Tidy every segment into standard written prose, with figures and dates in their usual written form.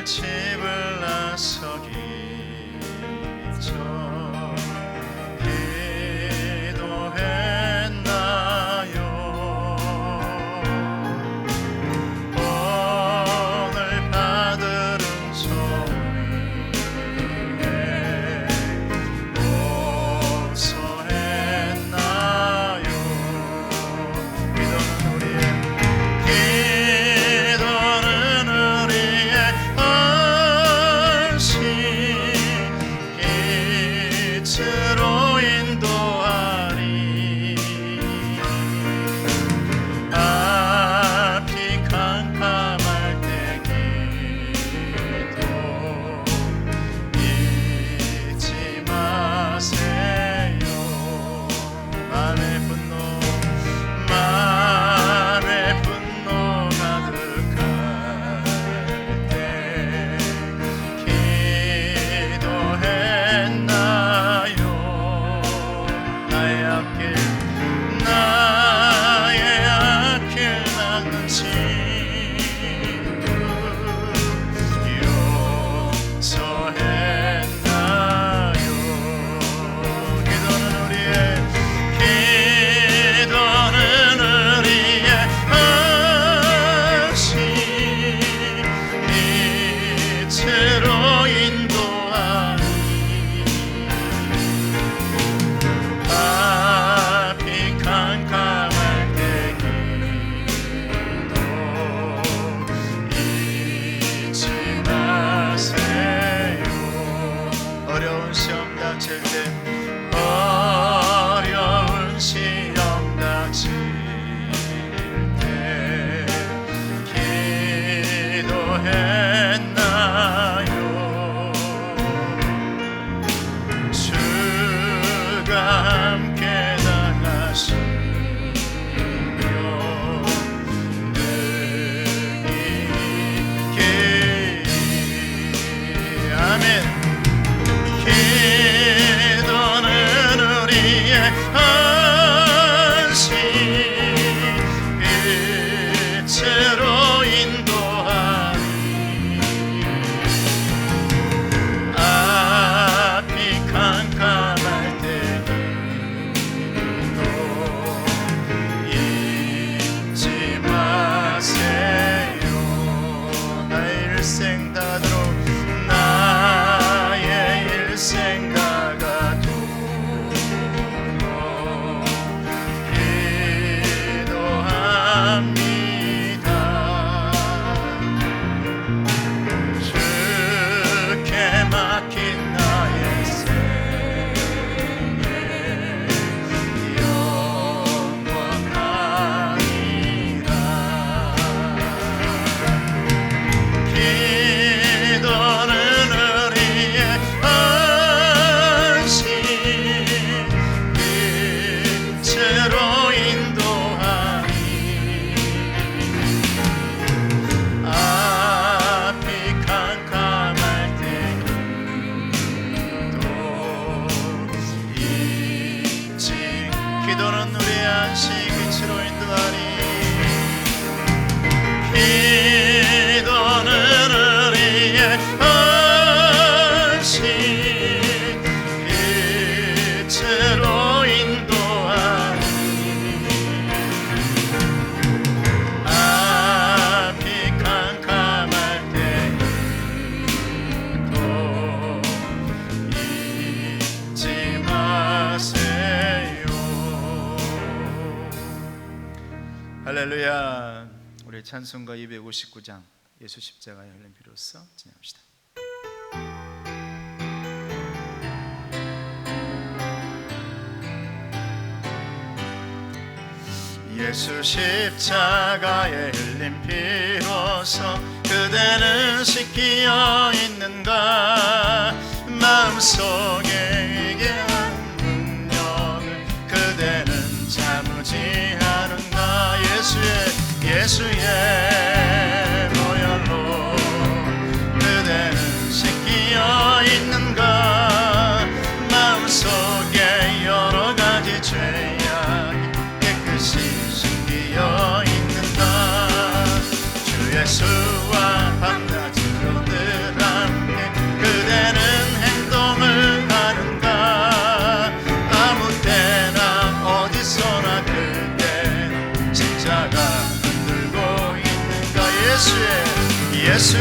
집을 나서기 전 기도했나요? 오늘 받은 은총에 목소했나요? 기도는 우리의 헌신, 빛으로 인도하리. 앞이 캄캄할 때 기도 잊지 마세요. 마음의 분노 가득할 때 기도했나요? 나의 앞길 닦는 친구 용서했나요? 기도는 우리의 헌신, 빛으로 인도하리. 앞이 캄캄할 때 기도 잊지 마세요. 어려운 시험 닥칠 때 기도했나요? 주가 함께 당하시며 능히 있게. 아멘. 기도는 우리의 헌신, 빛으로 인도하리. 앞이 캄캄할 때 기도 잊지 마세요. 나의 일생 다하도록 나의 일생 다가도록 기도합니다. 주께 맡긴 나의 생애 영원하리라. 기도는 우리의 헌신, 빛으로 인도하리. 앞이 캄캄할 때 기도 잊지. 기도는 우리의 안식, 빛으로 인도하리. 기도는 우리의 헌신, 빛으로 인도하리. 앞이 캄캄할 때 기도 잊지 마세요. 할렐루야. 우리 찬송가 259장 예수 십자가의 흘린 피로써 진행합시다. 예수 십자가의 흘린 피로써 그대는 씻기어 있는가? 마음속에 이게한 운명을 그대는 참으지 않은가? 예수의 보혈로 그대는 씻기어 있는가? 마음속에 여러 가지 죄악 깨끗이 숨기어 있는가? 주 예수와 밤낮으로 늘 예수의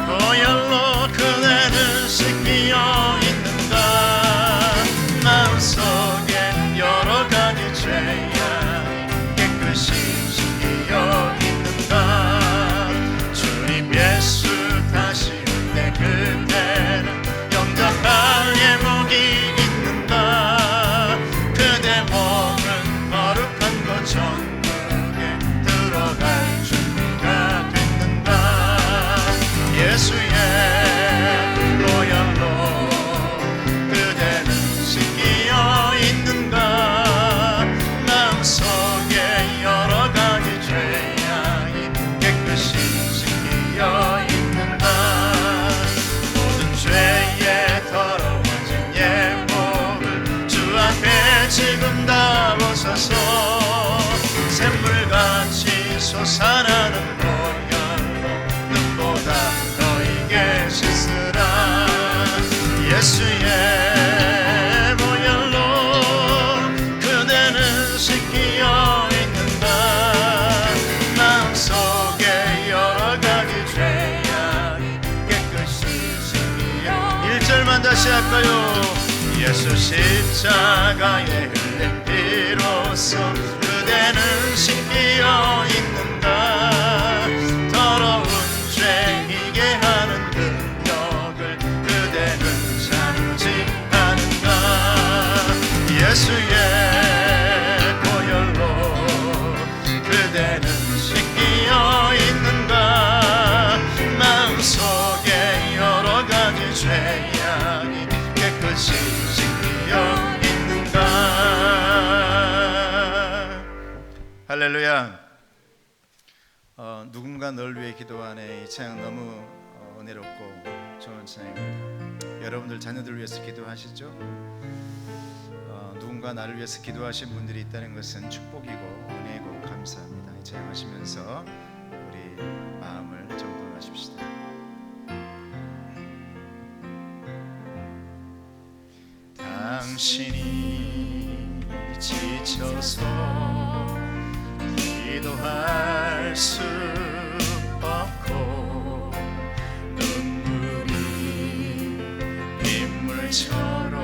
보혈로 그대는 씻기어 있는가 마음속에 여러 가지 죄악 깨끗이 씻기어 있는가 주님 예수 다시 올 때 그때는 영접할 예목이 있는가 그대 몸은 거룩한 것 천국에 들어갈 준비가 됐는가 예수의 보혈로 그대는 씻기어 있는가 마음속에 여러 가지 죄악이 깨끗이 씻기어 있는가 모든 죄에 더러워진 예목을 주 앞에 지금 다 벗어서 샘물같이 솟아나는 보혈로 눈보다 더 이게 씻으라 예수의 보혈로 그대는 씻기어 있는가 마음속에 여러 가지 죄악이 깨끗이 씻기어 1절만 다시 할까요 예수 십자가에 흘린 피로써 그대는 씻기어 있는가 더러운 죄 이게 하는 능력을 그대는 잠지 않은가 예수의 보혈로 그대는 씻기어 있는가 마음속에 여러 가지 죄악이 깨끗이 씻기어 있는가 할렐루야 누군가 널 위해 기도하네 이 찬양 너무 은혜롭고 좋은 찬양입니다 여러분들 자녀들 위해서 기도하시죠? 누군가 나를 위해서 기도하신 분들이 있다는 것은 축복이고 은혜고 감사합니다 이 찬양 하시면서 우리 마음을 정돈하십시다 당신이 지쳐서 기도할 수 없고 눈물이 빗물처럼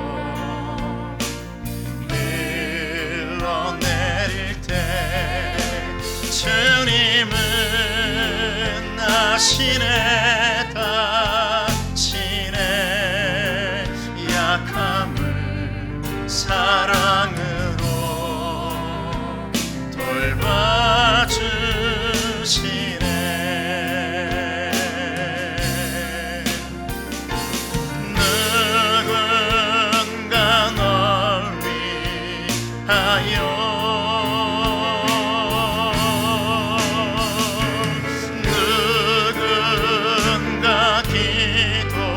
흘러내릴 때 주님은 아시네 당신의 약함을 사랑으로 돌봐주시네 누군가 널 위하여 누군가 기도하네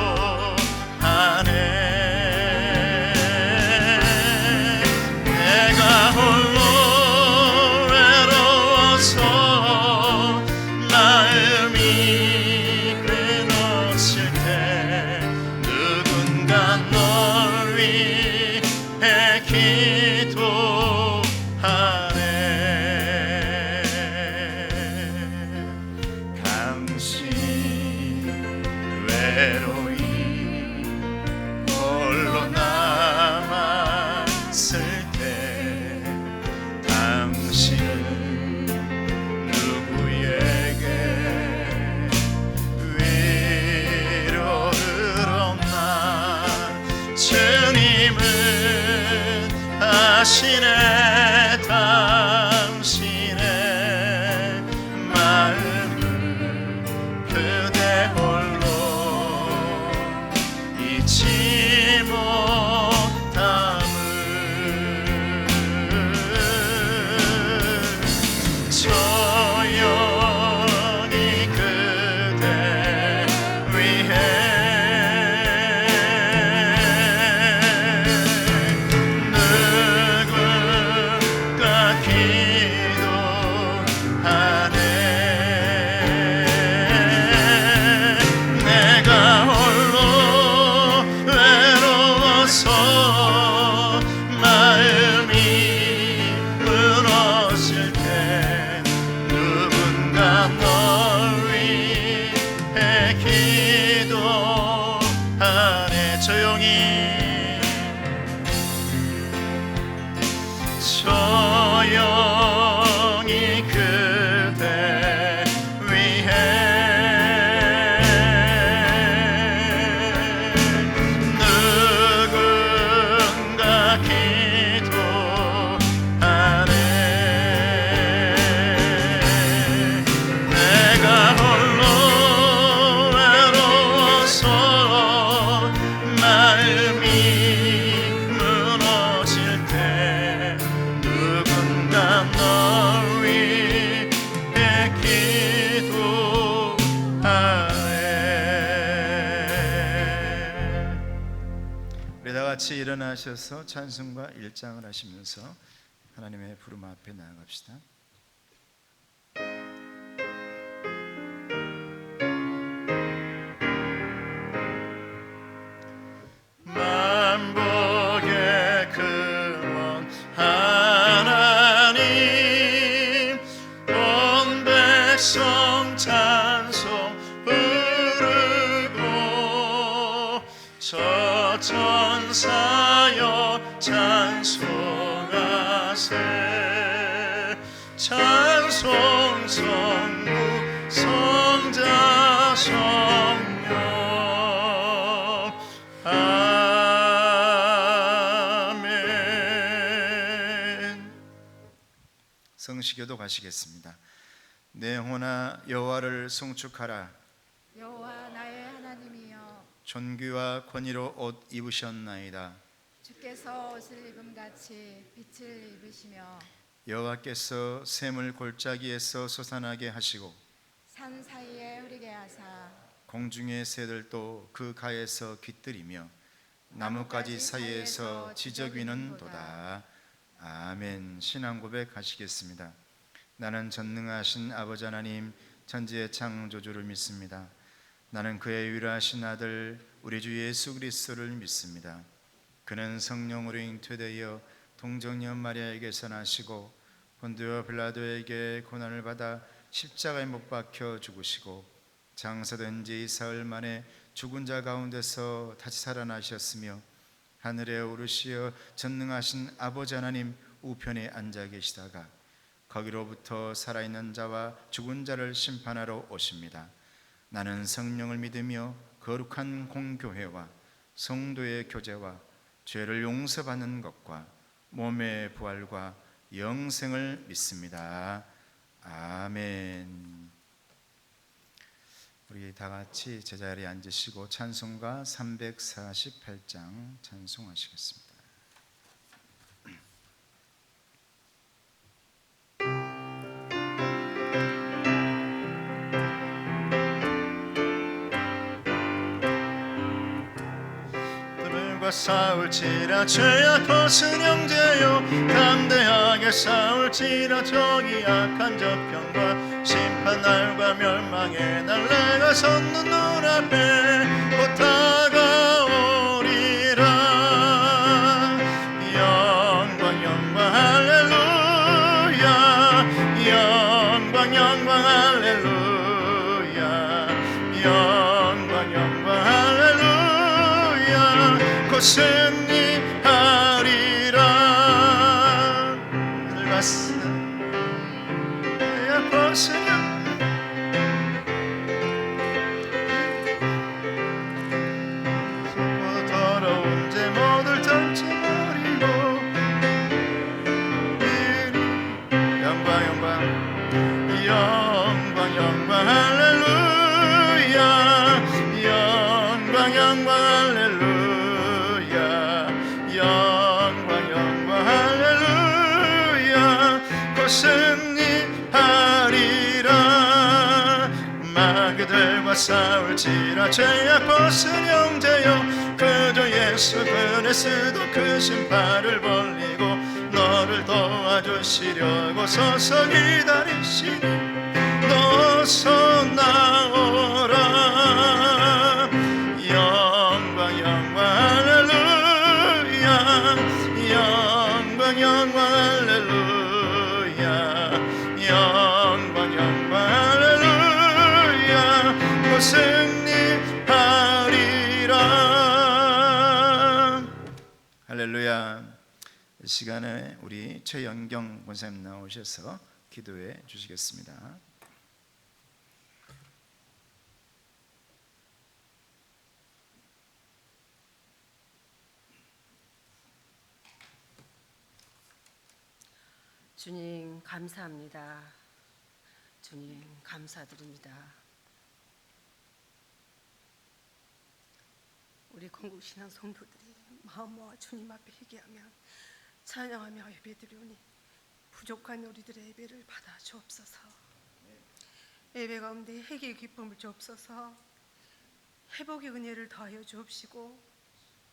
외로이 홀로 남았을 때 당신은 누구에게 위로를 얻나 주님은 아시네 당신의 마음을 그대 홀로 잊지 못함을 조용히 그대 위해 누군가 조용히 그대 위해 누군가 기도하네. 내가 홀로 외로워서 마음이 무너질 때 누군가 널 위해 기도하네. 우리 다 같이 일어나셔서 찬송가 1장을 하시면서 하나님의 부름 앞에 나아갑시다. 만복의 근원 하나님, 온 백성 찬송 부르고 저 천사여 찬송하세. 찬송 성부 성자 성령 아멘. 성시교도 가시겠습니다. 내 영혼아 여호와를 송축하라. 여호와 나의 하나님이여, 존귀와 권위로 옷 입으셨나이다. 주께서 옷을 입음같이 빛을 입으시며 여호와께서 샘을 골짜기에서 솟아나게 하시고 산 사이에 흐리게 하사 공중의 새들도 그 가에서 깃들이며 나뭇가지 사이에서 지저귀는도다. 아멘. 신앙 고백 하시겠습니다. 나는 전능하신 아버지 하나님 천지의 창조주를 믿습니다. 나는 그의 유일하신 아들 우리 주 예수 그리스도를 믿습니다. 그는 성령으로 잉태되어 동정녀 마리아에게서 나시고 본디오 빌라도에게 고난을 받아 십자가에 못 박혀 죽으시고 장사된 지 사흘 만에 죽은 자 가운데서 다시 살아나셨으며 하늘에 오르시어 전능하신 아버지 하나님 우편에 앉아 계시다가 거기로부터 살아있는 자와 죽은 자를 심판하러 오십니다. 나는 성령을 믿으며 거룩한 공교회와 성도의 교제와 죄를 용서받는 것과 몸의 부활과 영생을 믿습니다. 아멘. 우리 다 같이 제자리에 앉으시고 찬송가 348장 찬송하시겠습니다. 싸울지라 죄악 벗은 형제여, 담대하게 싸울지라 저기 악한 저편과 심판날과 멸망의 날 내가 섰는 눈앞에 곧 다가오리라. 영광 영광 할렐루야, 영광 영광 할렐루야, 영광 영광 할렐루야. 승리하리라. 늙었어 내 벗으려 속고 더러운 죄모들 던져버리고 영광 영광 영광 영광 할렐루야, 영광 영광 할렐루야, 영광 영광 할렐루야. 곧 승리하리라. 마귀들과 싸울지라 죄악 벗은 형제여, 그저 예수 그리스도 그 신발을 벌리고 너를 도와주시려고 서서 기다리시니 너서 나오라. 영광 영광 할렐루야, 영광 영광 할렐루야, 영광 영광 할렐루야. 곧 승리하리라. 할렐루야. 이 시간에 우리 최영경 권사님 나오셔서 기도해 주시겠습니다. 주님 감사합니다. 주님 감사드립니다. 우리 건국신앙 성도들이 마음 모아 주님 앞에 회개하며 찬양하며 예배드리오니 부족한 우리들의 예배를 받아 주옵소서. 예배 가운데 회개의 기쁨을 주옵소서. 회복의 은혜를 더하여 주옵시고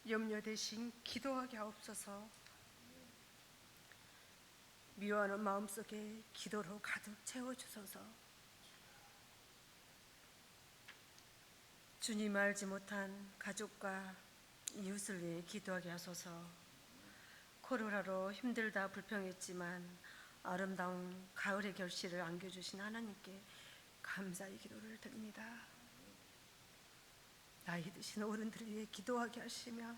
염려 대신 기도하게 하옵소서. 미워하는 마음속에 기도로 가득 채워주소서. 주님 알지 못한 가족과 이웃을 위해 기도하게 하소서. 코로나로 힘들다 불평했지만 아름다운 가을의 결실을 안겨주신 하나님께 감사의 기도를 드립니다. 나이 드신 어른들을 위해 기도하게 하시며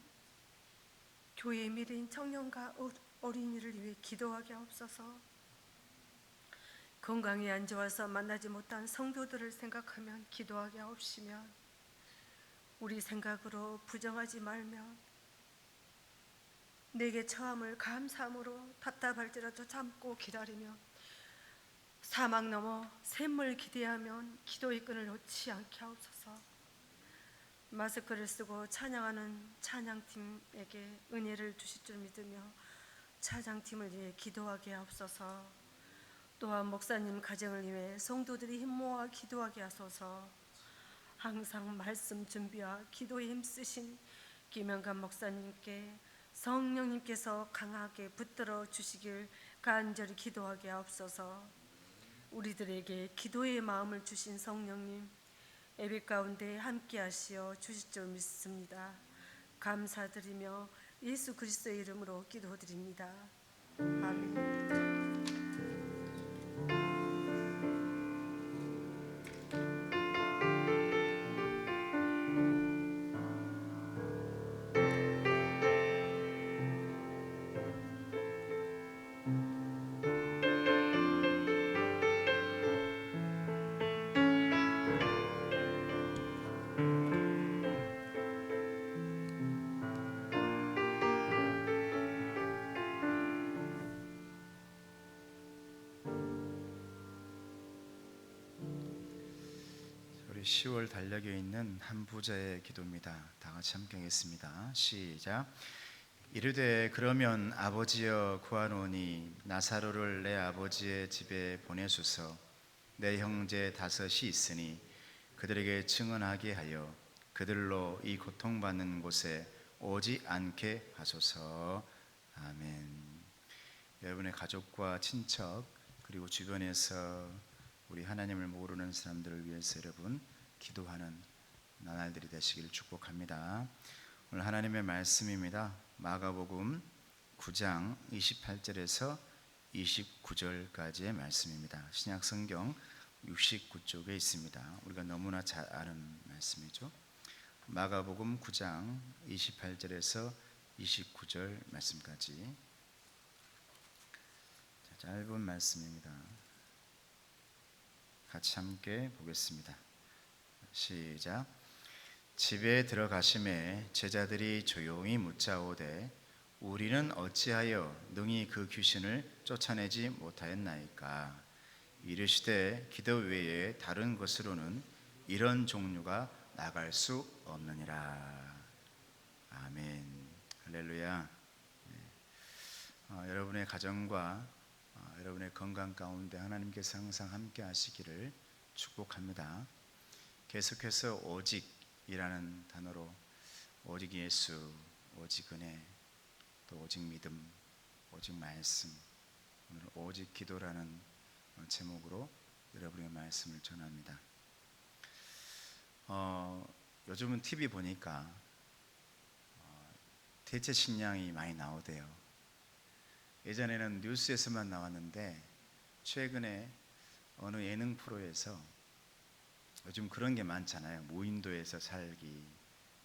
교회의 미래인 청년과 어린이를 위해 기도하게 하옵소서. 건강이 안 좋아서 만나지 못한 성도들을 생각하면 기도하게 하옵시며 우리 생각으로 부정하지 말며 내게 처함을 감사함으로 답답할지라도 참고 기다리며 사막 넘어 샘물 기대하면 기도의 끈을 놓지 않게 하옵소서. 마스크를 쓰고 찬양하는 찬양팀에게 은혜를 주실 줄 믿으며 찬양팀을 위해 기도하게 하옵소서. 또한 목사님 가정을 위해 성도들이 힘모아 기도하게 하소서. 항상 말씀 준비와 기도에 힘쓰신 김영관 목사님께 성령님께서 강하게 붙들어 주시길 간절히 기도하게 하옵소서. 우리들에게 기도의 마음을 주신 성령님 예배 가운데 함께 하시어 주실 줄 믿습니다. 감사드리며 예수 그리스도의 이름으로 기도드립니다. 아멘. 우리 10월 달력에 있는 한 부자의 기도입니다. 다 같이 함께 하겠습니다. 시작. 이르되 그러면 아버지여 구하노니 나사로를 내 아버지의 집에 보내소서. 내 형제 5이 있으니 그들에게 증언하게 하여 그들로 이 고통받는 곳에 오지 않게 하소서. 아멘. 여러분의 가족과 친척 그리고 주변에서 우리 하나님을 모르는 사람들을 위해서 여러분 기도하는 나날들이 되시기를 축복합니다. 오늘 하나님의 말씀입니다. 마가복음 9장 28절에서 29절까지의 말씀입니다. 신약성경 69쪽에 있습니다. 우리가 너무나 잘 아는 말씀이죠. 마가복음 9장 28절에서 29절 말씀까지 짧은 말씀입니다. 같이 함께 보겠습니다. 시작. 집에 들어가심에 제자들이 조용히 묻자오되 우리는 어찌하여 능히 그 귀신을 쫓아내지 못하였나이까. 이르시되 기도 외에 다른 것으로는 이런 종류가 나갈 수 없느니라. 아멘. 할렐루야. 여러분의 가정과 여러분의 건강 가운데 하나님께서 항상 함께 하시기를 축복합니다. 계속해서 오직이라는 단어로 오직 예수, 오직 은혜, 또 오직 믿음, 오직 말씀, 오늘 오직 기도라는 제목으로 여러분의 말씀을 전합니다. 요즘은 TV 보니까 대체 식량이 많이 나오대요. 예전에는 뉴스에서만 나왔는데 최근에 어느 예능 프로에서 요즘 그런 게 많잖아요. 무인도에서 살기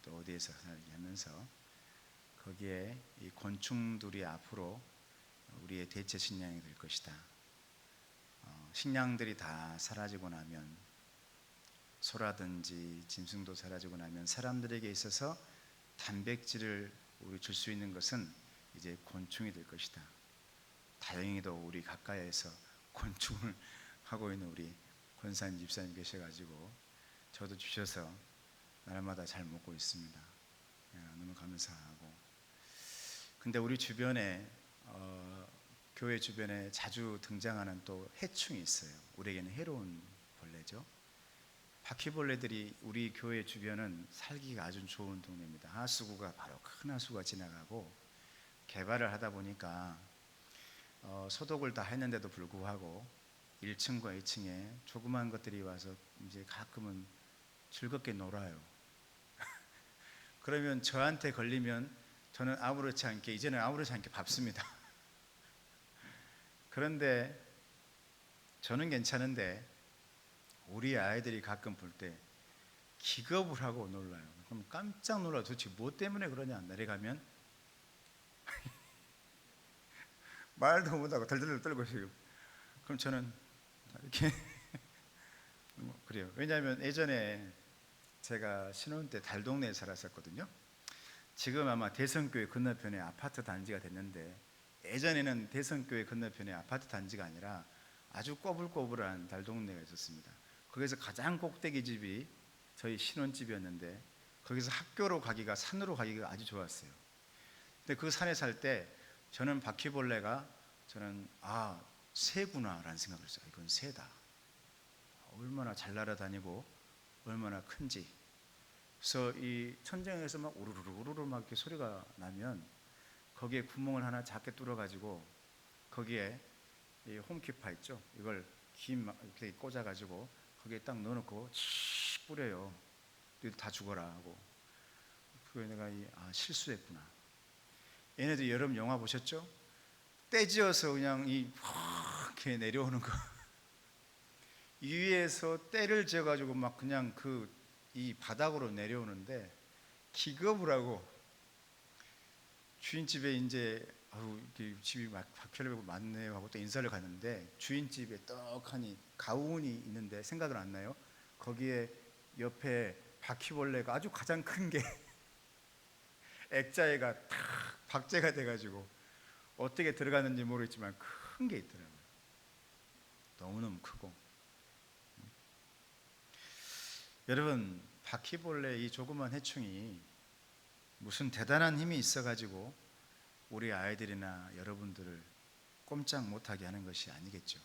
또 어디에서 살기 하면서 거기에 이 곤충들이 앞으로 우리의 대체 식량이 될 것이다. 식량들이 다 사라지고 나면, 소라든지 짐승도 사라지고 나면 사람들에게 있어서 단백질을 우리 줄 수 있는 것은 이제 곤충이 될 것이다. 다행히도 우리 가까이에서 곤충을 하고 있는 우리 권사님 집사님 계셔가지고 저도 주셔서 날마다 잘 먹고 있습니다. 너무 감사하고. 근데 우리 주변에 교회 주변에 자주 등장하는 또 해충이 있어요. 우리에게는 해로운 벌레죠. 바퀴벌레들이 우리 교회 주변은 살기가 아주 좋은 동네입니다. 하수구가 바로 큰 하수구가 지나가고, 개발을 하다 보니까 소독을 다 했는데도 불구하고 1층과 2층에 조그만 것들이 와서 이제 가끔은 즐겁게 놀아요. 그러면 저한테 걸리면 저는 아무렇지 않게, 이제는 아무렇지 않게 밟습니다. 그런데 저는 괜찮은데 우리 아이들이 가끔 볼 때 기겁을 하고 놀라요. 그럼 깜짝 놀라. 도대체 뭐 때문에 그러냐. 내려가면 말도 못하고 덜덜 떨고 있어요. 그럼 저는 이렇게 그래요. 왜냐하면 예전에 제가 신혼 때 달동네에 살았었거든요. 지금 아마 대성교회 건너편에 아파트 단지가 됐는데, 예전에는 대성교회 건너편에 아파트 단지가 아니라 아주 꼬불꼬불한 달동네가 있었습니다. 거기서 가장 꼭대기 집이 저희 신혼집이었는데, 거기서 학교로 가기가, 산으로 가기가 아주 좋았어요. 근데 그 산에 살 때 저는 바퀴벌레가, 저는 새구나 라는 생각을 했어요. 이건 새다. 얼마나 잘 날아다니고 얼마나 큰지. 그래서 이 천장에서 막 우르르르 막 이렇게 소리가 나면 거기에 구멍을 하나 작게 뚫어가지고 거기에 이 홈키파 있죠. 이걸 김 이렇게 꽂아가지고 거기에 딱 넣어놓고 칙 뿌려요. 다 죽어라 하고. 그게 내가 실수했구나. 얘네들 여러분 영화 보셨죠? 떼지어서 그냥 이렇게 내려오는 거. 이 위에서 때를 지어가지고 막 그냥 이 바닥으로 내려오는데, 기겁을 하고 주인집에 이제 이렇게 집이 막 바퀴벌레가 많네요 하고 또 인사를 갔는데, 주인집에 떡하니 가운이 있는데 생각을 안 나요? 거기에 옆에 바퀴벌레가 아주 가장 큰 게 액자에가 탁 박제가 돼가지고 어떻게 들어갔는지 모르겠지만 큰 게 있더라고요. 너무너무 크고. 여러분, 바퀴벌레 이 조그만 해충이 무슨 대단한 힘이 있어가지고 우리 아이들이나 여러분들을 꼼짝 못하게 하는 것이 아니겠죠.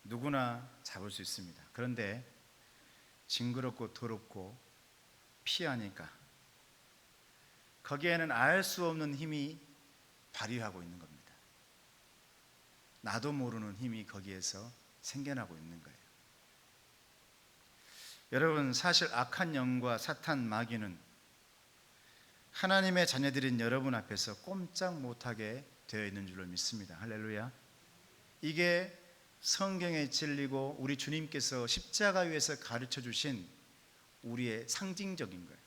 누구나 잡을 수 있습니다. 그런데 징그럽고 더럽고 피하니까 거기에는 알 수 없는 힘이 발휘하고 있는 겁니다. 나도 모르는 힘이 거기에서 생겨나고 있는 거예요. 여러분, 사실 악한 영과 사탄 마귀는 하나님의 자녀들인 여러분 앞에서 꼼짝 못하게 되어 있는 줄로 믿습니다. 할렐루야. 이게 성경의 진리고 우리 주님께서 십자가 위에서 가르쳐 주신 우리의 상징적인 거예요.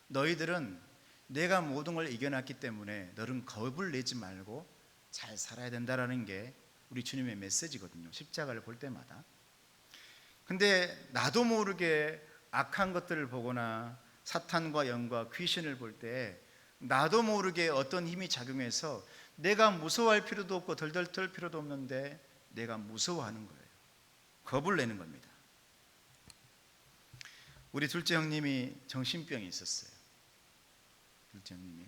너희들은 내가 모든 걸 이겨놨기 때문에 너는 겁을 내지 말고 잘 살아야 된다라는 게 우리 주님의 메시지거든요. 십자가를 볼 때마다. 근데 나도 모르게 악한 것들을 보거나 사탄과 영과 귀신을 볼 때 나도 모르게 어떤 힘이 작용해서 내가 무서워할 필요도 없고 덜덜 떨 필요도 없는데 내가 무서워하는 거예요. 겁을 내는 겁니다. 우리 둘째 형님이 정신병이 있었어요. 둘째 형님이.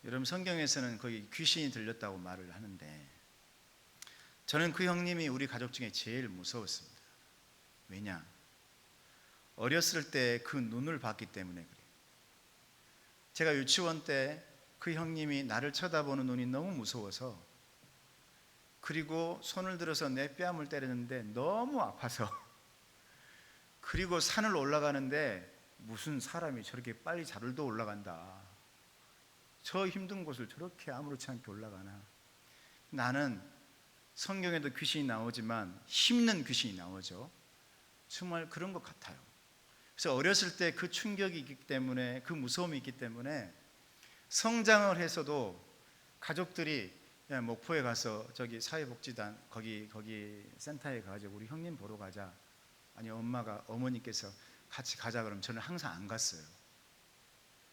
여러분, 성경에서는 거기 귀신이 들렸다고 말을 하는데 저는 그 형님이 우리 가족 중에 제일 무서웠습니다. 왜냐? 어렸을 때 그 눈을 봤기 때문에 그래요. 제가 유치원 때 그 형님이 나를 쳐다보는 눈이 너무 무서워서, 그리고 손을 들어서 내 뺨을 때리는데 너무 아파서 그리고 산을 올라가는데 무슨 사람이 저렇게 빨리 자들도 올라간다. 저 힘든 곳을 저렇게 아무렇지 않게 올라가나. 나는 성경에도 귀신이 나오지만 힘든 귀신이 나오죠. 정말 그런 것 같아요. 그래서 어렸을 때 그 충격이 있기 때문에, 그 무서움이 있기 때문에 성장을 해서도 가족들이 야, 목포에 가서 저기 사회복지단 거기 센터에 가가지고 우리 형님 보러 가자. 아니 어머니께서 같이 가자 그러면 저는 항상 안 갔어요.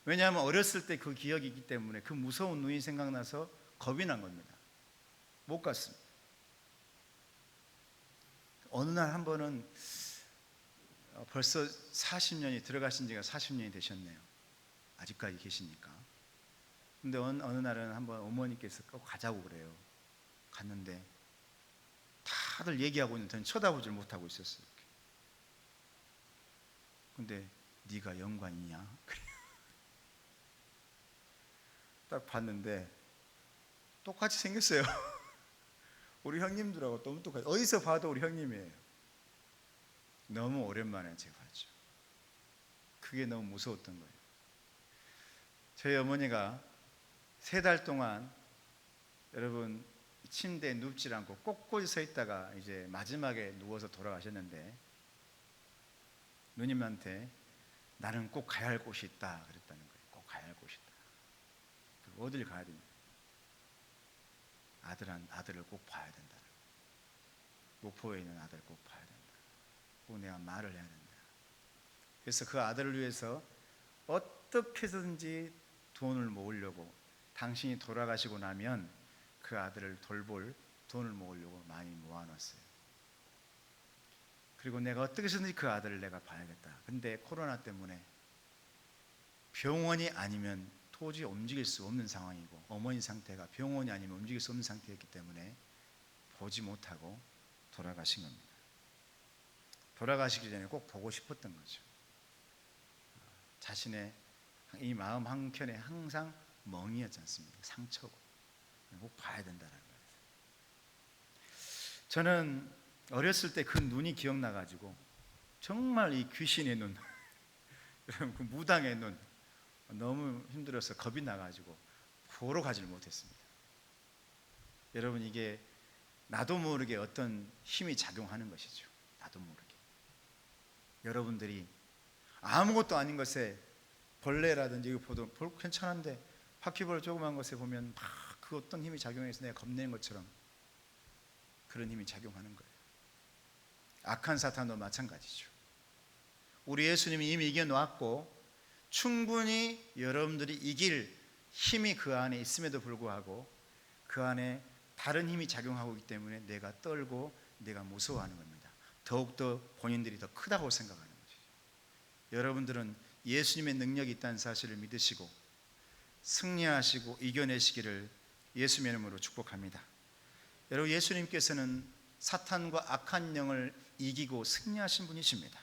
왜냐하면 어렸을 때 그 기억이 있기 때문에 그 무서운 눈이 생각나서 겁이 난 겁니다. 못 갔습니다. 어느 날 한 번은 벌써 40년이 들어가신 지가 40년이 되셨네요. 아직까지 계시니까. 근데 어느 날은 한번 어머니께서 꼭 가자고 그래요. 갔는데 다들 얘기하고 있는데 저는 쳐다보질 못하고 있었어요. 근데 네가 영관이냐? 그래요. 딱 봤는데 똑같이 생겼어요. 우리 형님들하고 너무 똑같아요. 어디서 봐도 우리 형님이에요. 너무 오랜만에 제가 봤죠. 그게 너무 무서웠던 거예요. 저희 어머니가 3달 동안 여러분 침대에 눕질 않고 꼿꼿이 서 있다가 이제 마지막에 누워서 돌아가셨는데 누님한테 나는 꼭 가야 할 곳이 있다 그랬다는 거예요. 꼭 가야 할 곳이 있다. 어딜 가야 됩니까? 아들을 꼭 봐야 된다. 목포에 있는 아들을 꼭 봐야 된다. 꼭 내가 말을 해야 된다. 그래서 그 아들을 위해서 어떻게 해서든지 돈을 모으려고 당신이 돌아가시고 나면 그 아들을 돌볼 돈을 모으려고 많이 모아놨어요. 그리고 내가 어떻게 해서든지 그 아들을 내가 봐야겠다. 근데 코로나 때문에 병원이 아니면 도저히 움직일 수 없는 상황이고 어머니 상태가 병원이 아니면 움직일 수 없는 상태였기 때문에 보지 못하고 돌아가신 겁니다. 돌아가시기 전에 꼭 보고 싶었던 거죠. 자신의 이 마음 한켠에 항상 멍이었지 않습니까? 상처고 꼭 봐야 된다는 거예요. 저는 어렸을 때 그 눈이 기억나가지고 정말 이 귀신의 눈, 여러분 그 무당의 눈 너무 힘들어서 겁이 나가지고 보러 가지를 못했습니다. 여러분 이게 나도 모르게 어떤 힘이 작용하는 것이죠. 나도 모르게. 여러분들이 아무것도 아닌 것에 벌레라든지 이거 보도 괜찮은데 바퀴벌 조그만 것에 보면 막 그 어떤 힘이 작용해서 내가 겁내는 것처럼 그런 힘이 작용하는 거예요. 악한 사탄도 마찬가지죠. 우리 예수님이 이미 이겨놓았고 충분히 여러분들이 이길 힘이 그 안에 있음에도 불구하고 그 안에 다른 힘이 작용하고 있기 때문에 내가 떨고 내가 무서워하는 겁니다. 더욱더 본인들이 더 크다고 생각하는 거죠. 여러분들은 예수님의 능력이 있다는 사실을 믿으시고 승리하시고 이겨내시기를 예수님의 이름으로 축복합니다. 여러분 예수님께서는 사탄과 악한 영을 이기고 승리하신 분이십니다.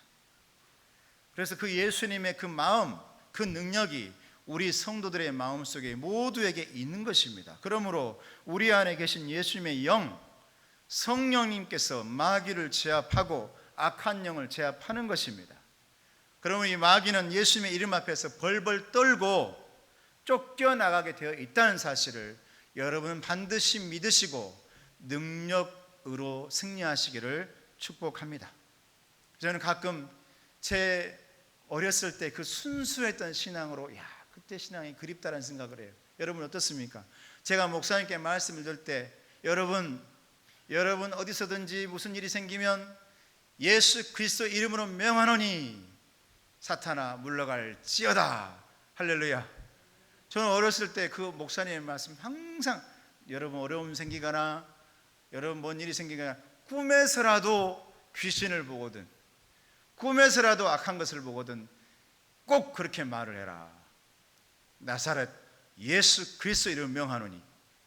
그래서 그 예수님의 그 마음, 그 능력이 우리 성도들의 마음속에 모두에게 있는 것입니다. 그러므로 우리 안에 계신 예수님의 영, 성령님께서 마귀를 제압하고 악한 영을 제압하는 것입니다. 그러면 이 마귀는 예수님의 이름 앞에서 벌벌 떨고 쫓겨나가게 되어 있다는 사실을 여러분은 반드시 믿으시고 능력으로 승리하시기를 축복합니다. 저는 가끔 제 어렸을 때 그 순수했던 신앙으로 그때 신앙이 그립다라는 생각을 해요. 여러분 어떻습니까? 제가 목사님께 말씀을 드릴 때 여러분 어디서든지 무슨 일이 생기면 예수 그리스도 이름으로 명하노니 사탄아 물러갈지어다. 할렐루야. 저는 어렸을 때 그 목사님의 말씀 항상 여러분 어려움 생기거나 여러분 뭔 일이 생기거나 꿈에서라도 귀신을 보거든 꿈에서라도 악한 것을 보거든 꼭 그렇게 말을 해라. 나사렛 예수 그리스도 이름으로 명하노니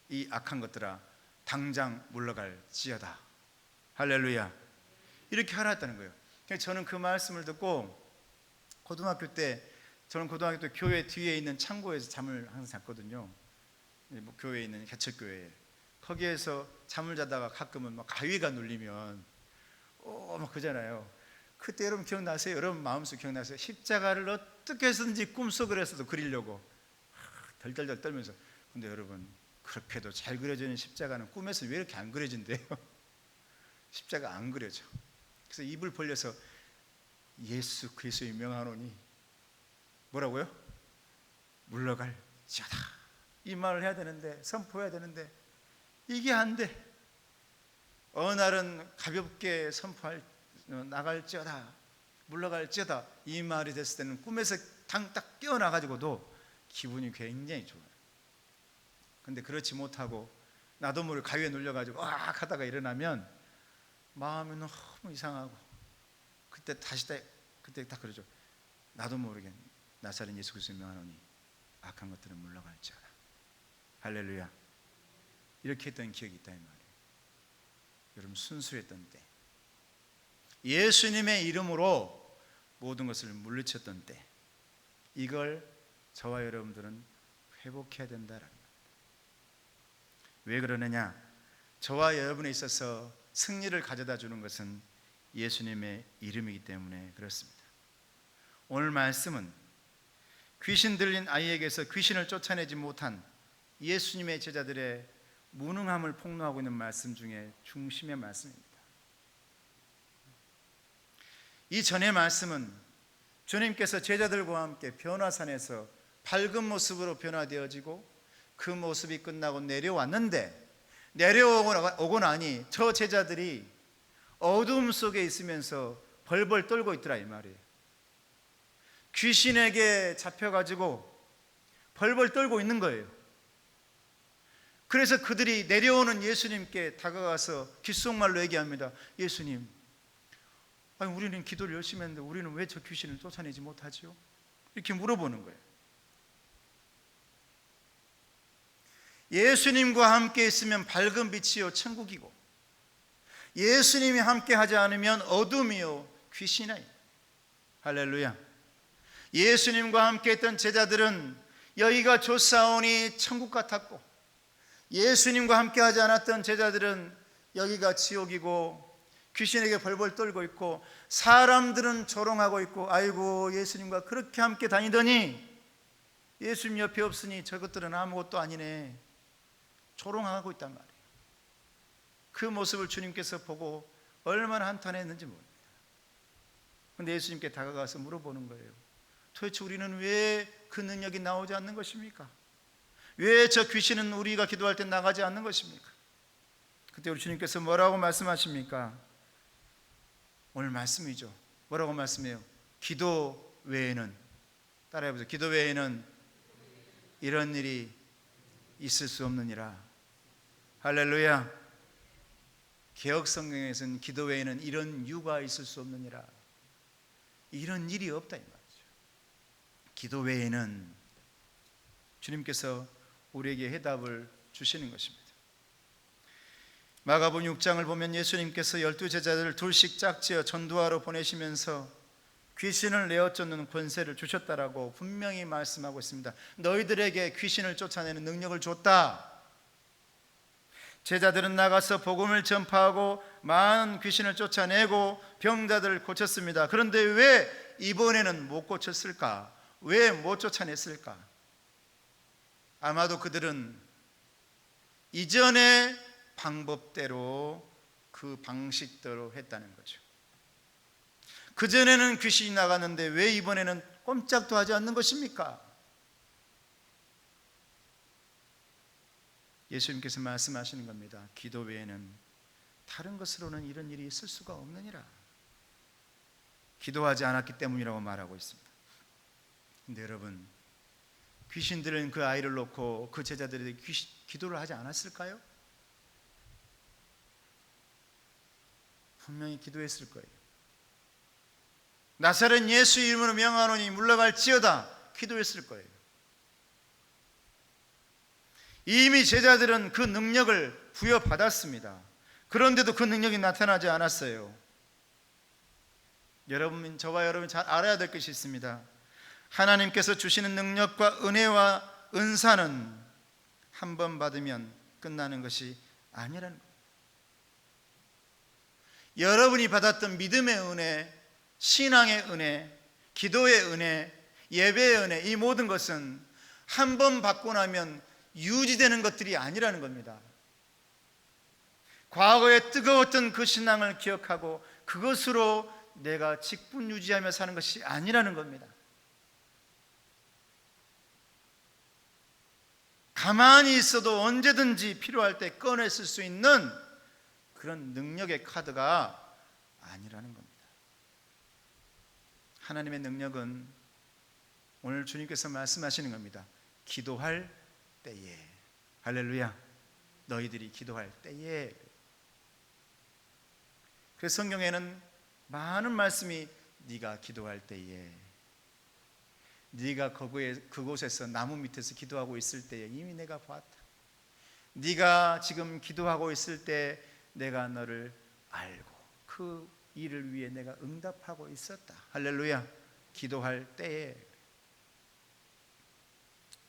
이 악한 것들아 당장 물러갈지어다. 할렐루야. 이렇게 하라 했다는 거예요. 저는 그 말씀을 듣고 저는 고등학교 때 교회 뒤에 있는 창고에서 잠을 항상 잤거든요. 교회에 있는 개척교회에. 거기에서 잠을 자다가 가끔은 막 가위가 눌리면 막 그러잖아요. 그때 여러분 기억나세요? 여러분 마음속 기억나세요? 십자가를 어떻게 해서든지 꿈속에서도 그리려고 덜덜덜 떨면서. 근데 여러분 그렇게도 잘 그려지는 십자가는 꿈에서 왜 이렇게 안 그려진대요? 십자가 안 그려져. 그래서 입을 벌려서 예수 그리스도의 명하노니 뭐라고요? 물러갈지어다. 이 말을 해야 되는데, 선포해야 되는데 이게 안 돼. 어느 날은 가볍게 나갈지어다, 물러갈지어다, 이 말이 됐을 때는 꿈에서 딱 깨어나가지고도 기분이 굉장히 좋아요. 근데 그렇지 못하고 나도 모르게 가위에 눌려가지고 악 하다가 일어나면 마음이 너무 이상하고, 그때 딱 그러죠. 나도 모르게 나사렛 예수 그리스도를 명하노니 악한 것들은 물러갈지어다. 할렐루야. 이렇게 했던 기억이 있다 이 말이에요. 여러분, 순수했던 때, 예수님의 이름으로 모든 것을 물리쳤던 때, 이걸 저와 여러분들은 회복해야 된다라는 겁니다. 왜 그러느냐? 저와 여러분에 있어서 승리를 가져다 주는 것은 예수님의 이름이기 때문에 그렇습니다. 오늘 말씀은 귀신 들린 아이에게서 귀신을 쫓아내지 못한 예수님의 제자들의 무능함을 폭로하고 있는 말씀 중에 중심의 말씀입니다. 이 전의 말씀은 주님께서 제자들과 함께 변화산에서 밝은 모습으로 변화되어지고 그 모습이 끝나고 내려왔는데, 내려오고 나니 저 제자들이 어둠 속에 있으면서 벌벌 떨고 있더라 이 말이에요. 귀신에게 잡혀가지고 벌벌 떨고 있는 거예요. 그래서 그들이 내려오는 예수님께 다가가서 귓속말로 얘기합니다. 예수님, 아니, 우리는 기도를 열심히 했는데 우리는 왜 저 귀신을 쫓아내지 못하지요? 이렇게 물어보는 거예요. 예수님과 함께 있으면 밝은 빛이요 천국이고, 예수님이 함께 하지 않으면 어둠이요 귀신이요. 할렐루야. 예수님과 함께 했던 제자들은 여기가 좋사오니 천국 같았고, 예수님과 함께 하지 않았던 제자들은 여기가 지옥이고 귀신에게 벌벌 떨고 있고, 사람들은 조롱하고 있고, 아이고 예수님과 그렇게 함께 다니더니 예수님 옆에 없으니 저것들은 아무것도 아니네, 조롱하고 있단 말이에요. 그 모습을 주님께서 보고 얼마나 한탄했는지 모릅니다. 그런데 예수님께 다가가서 물어보는 거예요. 도대체 우리는 왜 그 능력이 나오지 않는 것입니까? 왜 저 귀신은 우리가 기도할 때 나가지 않는 것입니까? 그때 우리 주님께서 뭐라고 말씀하십니까? 오늘 말씀이죠. 뭐라고 말씀해요? 기도 외에는, 따라해보세요. 기도 외에는 이런 일이 있을 수 없느니라. 할렐루야. 개역 성경에서는 기도 외에는 이런 유가 있을 수 없느니라, 이런 일이 없다 이 말이죠. 기도 외에는 주님께서 우리에게 해답을 주시는 것입니다. 마가복음 6장을 보면 예수님께서 12제자들을 둘씩 짝지어 전도하러 보내시면서 귀신을 내어쫓는 권세를 주셨다라고 분명히 말씀하고 있습니다. 너희들에게 귀신을 쫓아내는 능력을 줬다. 제자들은 나가서 복음을 전파하고 많은 귀신을 쫓아내고 병자들을 고쳤습니다. 그런데 왜 이번에는 못 고쳤을까? 왜 못 쫓아냈을까? 아마도 그들은 이전의 방법대로, 그 방식대로 했다는 거죠. 그전에는 귀신이 나갔는데 왜 이번에는 꼼짝도 하지 않는 것입니까? 예수님께서 말씀하시는 겁니다. 기도 외에는 다른 것으로는 이런 일이 있을 수가 없느니라. 기도하지 않았기 때문이라고 말하고 있습니다. 근데 여러분, 귀신들은 그 아이를 놓고 그 제자들이 기도를 하지 않았을까요? 분명히 기도했을 거예요. 나사렛 예수 이름으로 명하노니 물러갈지어다, 기도했을 거예요. 이미 제자들은 그 능력을 부여받았습니다. 그런데도 그 능력이 나타나지 않았어요. 여러분, 저와 여러분 잘 알아야 될 것이 있습니다. 하나님께서 주시는 능력과 은혜와 은사는 한 번 받으면 끝나는 것이 아니라는 거예요. 여러분이 받았던 믿음의 은혜, 신앙의 은혜, 기도의 은혜, 예배의 은혜, 이 모든 것은 한 번 받고 나면 유지되는 것들이 아니라는 겁니다. 과거에 뜨거웠던 그 신앙을 기억하고 그것으로 내가 직분 유지하며 사는 것이 아니라는 겁니다. 가만히 있어도 언제든지 필요할 때 꺼내 쓸 수 있는 그런 능력의 카드가 아니라는 겁니다. 하나님의 능력은 오늘 주님께서 말씀하시는 겁니다. 기도할 때에. 할렐루야. 너희들이 기도할 때에. 그래서 성경에는 많은 말씀이 네가 기도할 때에, 네가 그곳에서 나무 밑에서 기도하고 있을 때에 이미 내가 봤다. 네가 지금 기도하고 있을 때 내가 너를 알고 그 일을 위해 내가 응답하고 있었다. 할렐루야. 기도할 때에.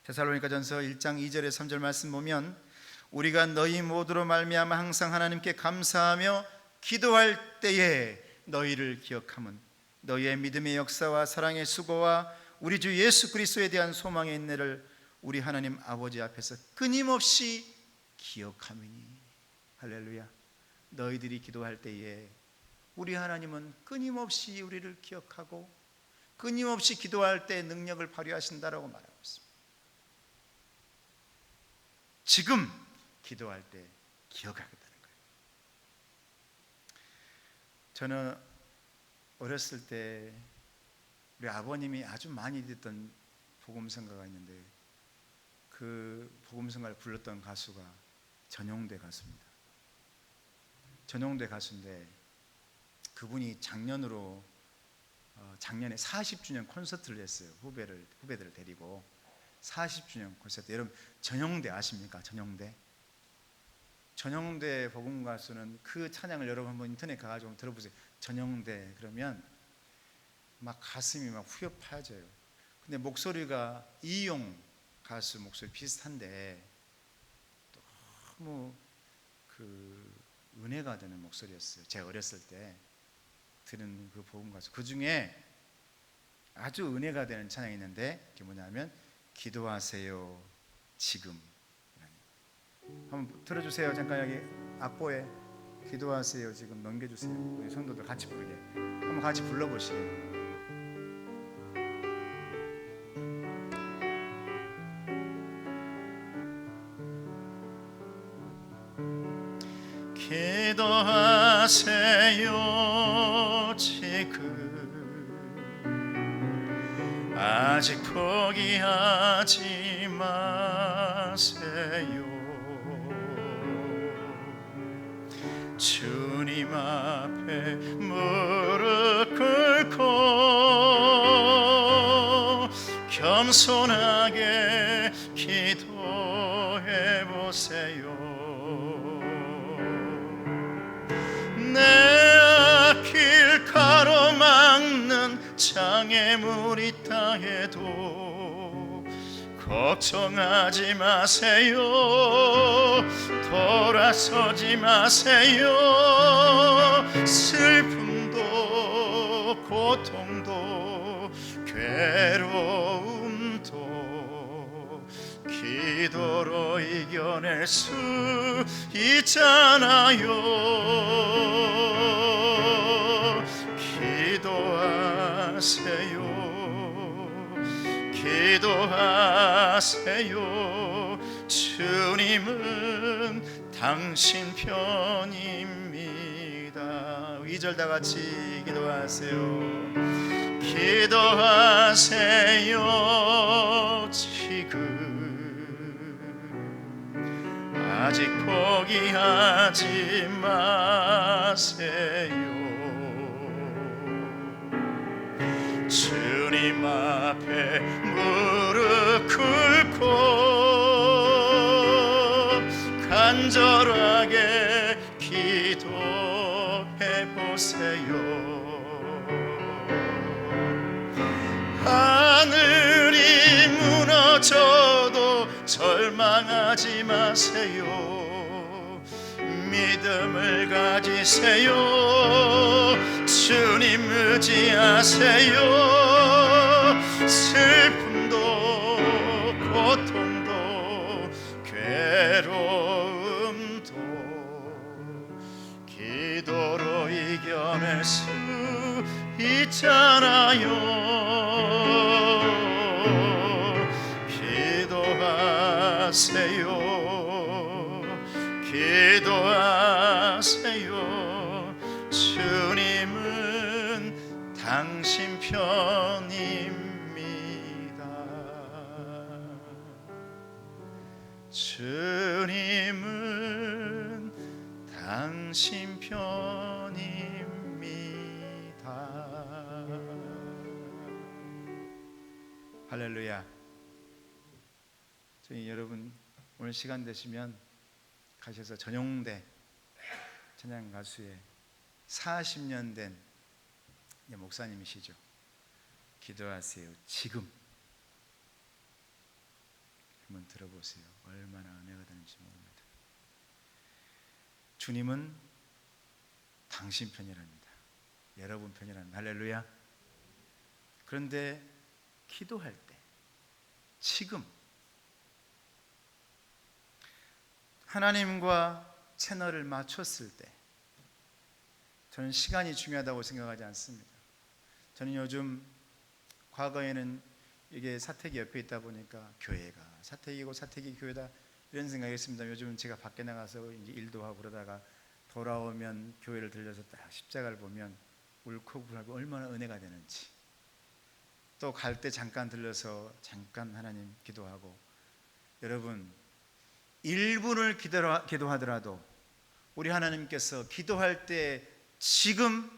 데살로니가전서 1장 2절에 3절 말씀 보면 우리가 너희 모두로 말미암아 항상 하나님께 감사하며 기도할 때에 너희를 기억함은 너희의 믿음의 역사와 사랑의 수고와 우리 주 예수 그리스도에 대한 소망의 인내를 우리 하나님 아버지 앞에서 끊임없이 기억함이니. 할렐루야. 너희들이 기도할 때에 우리 하나님은 끊임없이 우리를 기억하고 끊임없이 기도할 때 능력을 발휘하신다라고 말하고 있습니다. 지금 기도할 때 기억하겠다는 거예요. 저는 어렸을 때 우리 아버님이 아주 많이 듣던 복음성가가 있는데 그 복음성가를 불렀던 가수가 전용대 가수입니다. 전용대 가수인데 그분이 작년에 40주년 콘서트를 했어요. 후배들을 데리고 40주년 콘서트. 여러분 전용대 아십니까? 전용대 복음 가수는 그 찬양을 여러분 한번 인터넷 가가지고 들어보세요. 전용대 그러면 막 가슴이 막 후벼 파져요. 근데 목소리가 이용 가수 목소리 비슷한데 너무 그 은혜가 되는 목소리였어요. 제가 어렸을 때 들은 그 복음 가수. 그 중에 아주 은혜가 되는 찬양이 있는데 그게 뭐냐면 기도하세요 지금. 한번 들어주세요. 잠깐 여기 악보에 기도하세요 지금 넘겨주세요. 우리 성도들 같이 부르게 한번 같이 불러보시게요. 기도하세요 지금 아직 포기하지 마세요. 주님 앞에 무릎 꿇고 겸손하게 기도해 보세요. 내 앞길 가로막는 장애물이 있다 해도 걱정하지 마세요. 돌아서지 마세요. 슬픔도 고통도 괴로움도 기도로 이겨낼 수 있잖아요. 기도하세요. 주님은 당신 편입니다. 2절 다 같이 기도하세요. 기도하세요 지금 아직 포기하지 마세요. 주님 앞에 무릎 꿇고 간절하게 기도해 보세요. 하늘이 무너져도 절망하지 마세요. 믿음을 가지세요. 주님 의지하세요. 슬픔도 고통도 괴로움도 기도로 이겨낼 수 있잖아요. 기도하세요 기도하세요. 주님은 당신 편입니다. 주님은 당신 편입니다. 할렐루야. 저희 여러분 오늘 시간 되시면 가셔서 전용대 찬양 가수의 40년 된 목사님이시죠. 기도하세요. 지금 한번 들어보세요. 얼마나 은혜가 되는지 모릅니다. 주님은 당신 편이랍니다. 여러분 편이랍니다. 할렐루야. 그런데 기도할 때 지금 하나님과 채널을 맞췄을 때 저는 시간이 중요하다고 생각하지 않습니다. 저는 요즘 과거에는 이게 사택이 옆에 있다 보니까 교회가 사택이고 사택이 교회다 이런 생각했습니다. 요즘은 제가 밖에 나가서 이제 일도 하고 그러다가 돌아오면 교회를 들려서 딱 십자가를 보면 울컥울하고 얼마나 은혜가 되는지, 또 갈 때 잠깐 들려서 잠깐 하나님 기도하고, 여러분 1분을 기도하더라도 우리 하나님께서 기도할 때 지금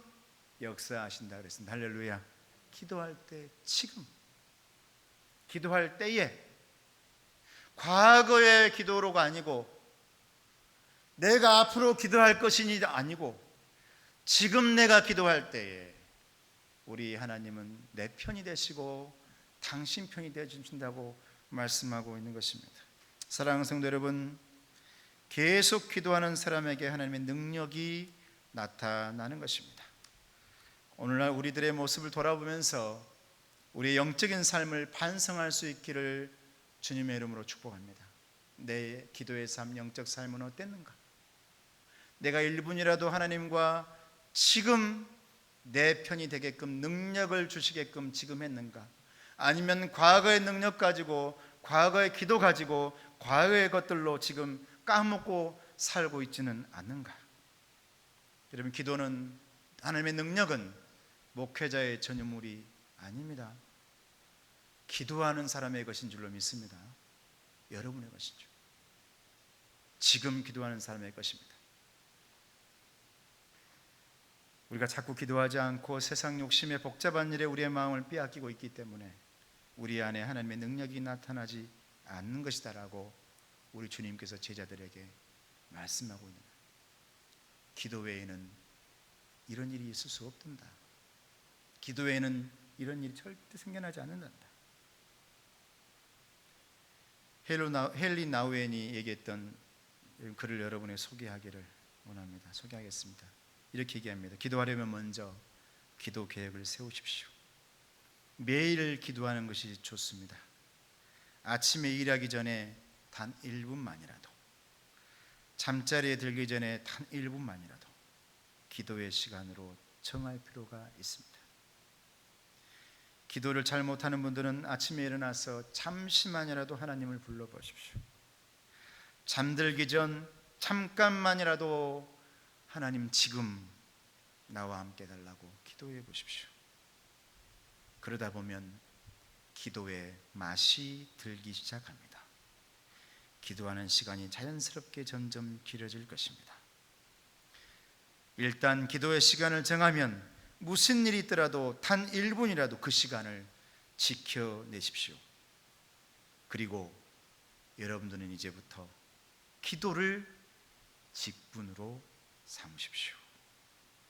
역사하신다 그랬습니다. 할렐루야. 기도할 때 지금, 기도할 때에, 과거의 기도로가 아니고 내가 앞으로 기도할 것이니 아니고 지금 내가 기도할 때에 우리 하나님은 내 편이 되시고 당신 편이 되어주신다고 말씀하고 있는 것입니다. 사랑하는 성도 여러분, 계속 기도하는 사람에게 하나님의 능력이 나타나는 것입니다. 오늘날 우리들의 모습을 돌아보면서 우리의 영적인 삶을 반성할 수 있기를 주님의 이름으로 축복합니다. 내 기도의 삶, 영적 삶은 어땠는가? 내가 1분이라도 하나님과 지금 내 편이 되게끔 능력을 주시게끔 지금 했는가? 아니면 과거의 능력 가지고, 과거의 기도 가지고 과거의 것들로 지금 까먹고 살고 있지는 않는가? 여러분, 기도는, 하나님의 능력은 목회자의 전유물이 아닙니다. 기도하는 사람의 것인 줄로 믿습니다. 여러분의 것이죠. 지금 기도하는 사람의 것입니다. 우리가 자꾸 기도하지 않고 세상 욕심에 복잡한 일에 우리의 마음을 빼앗기고 있기 때문에 우리 안에 하나님의 능력이 나타나지 않는 것이다라고 우리 주님께서 제자들에게 말씀하고 있는 거예요. 기도 외에는 이런 일이 있을 수 없단다. 기도 외에는 이런 일이 절대 생겨나지 않는단다. 헨리 나우엔이 얘기했던 글을 여러분에 소개하기를 원합니다. 소개하겠습니다. 이렇게 얘기합니다. 기도하려면 먼저 기도 계획을 세우십시오. 매일 기도하는 것이 좋습니다. 아침에 일하기 전에 단 1분만이라도, 잠자리에 들기 전에 단 1분만이라도 기도의 시간으로 정할 필요가 있습니다. 기도를 잘 못하는 분들은 아침에 일어나서 잠시만이라도 하나님을 불러보십시오. 잠들기 전 잠깐만이라도 하나님 지금 나와 함께 해달라고 기도해 보십시오. 그러다 보면 기도의 맛이 들기 시작합니다. 기도하는 시간이 자연스럽게 점점 길어질 것입니다. 일단 기도의 시간을 정하면 무슨 일이 있더라도 단 1분이라도 그 시간을 지켜내십시오. 그리고 여러분들은 이제부터 기도를 직분으로 삼으십시오.